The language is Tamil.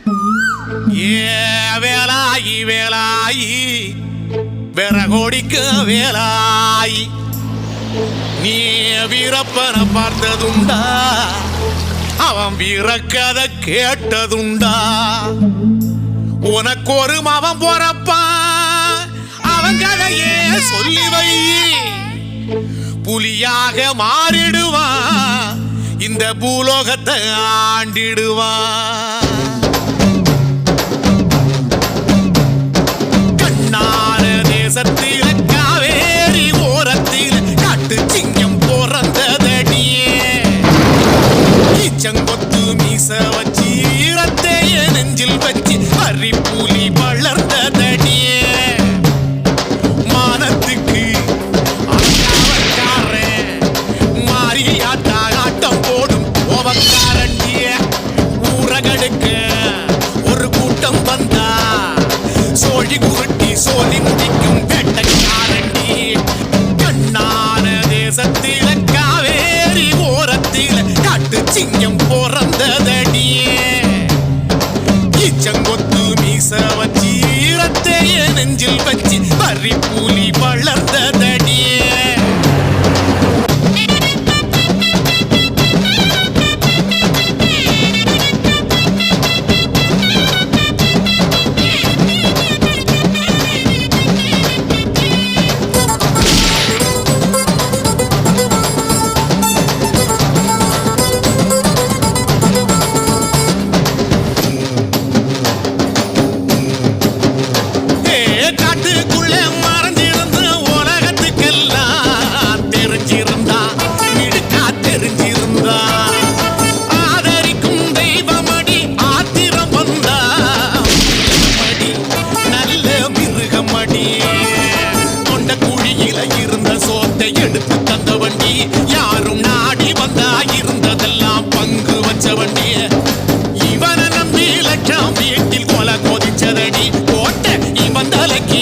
ஏ வேலாயி வேலாயி விறகோடிக்கு வேலாயி நீ வீரப்பனை பார்த்ததுண்டா அவன் வீரக்கதை கேட்டதுண்டா உனக்கு ஒரு மவன் போறப்பான் அவன் கதையே சொல்லி வை புலியாக மாறிடுவான் இந்த பூலோகத்தை ஆண்டிடுவான் கண்ணார தேசத்தில காவேரி ஓரத்தில காட்டு சிங்கம் பிறந்ததடியே ஈச்சங்கொத்து மீச வச்சு ஈரத்தைய நெஞ்சில் வச்சு அரிப்புலி வளர்ந்ததடியே மானத்துக்கு மாரியாட்டா ஆட்டம் போடும் கோபக்காரண்டிய ஊரகடுக்க ஒரு கூட்டம் வந்தா சோழி குருட்டி சோழி முடிக்கும் வேட்டைக்காரண்டி கண்ணான தேசத்தில காவேரி ஓரத்தில காட்டு சிங்கம் பிறந்ததடியே ஈச்சங்கொத்து மீச வச்சு ஈரத்தைய நெஞ்சில் வச்சு பறிப்புலி வளர்ந்ததடியே எடுத்து தந்த வண்டி யாரும் நாடி வந்தா இருந்ததெல்லாம் பங்கு வச்ச வண்டி இவனை நம்பி லட்சம் வீட்டில் கொலை கொதிச்சதடி கோட்டை இவன் தலைக்கு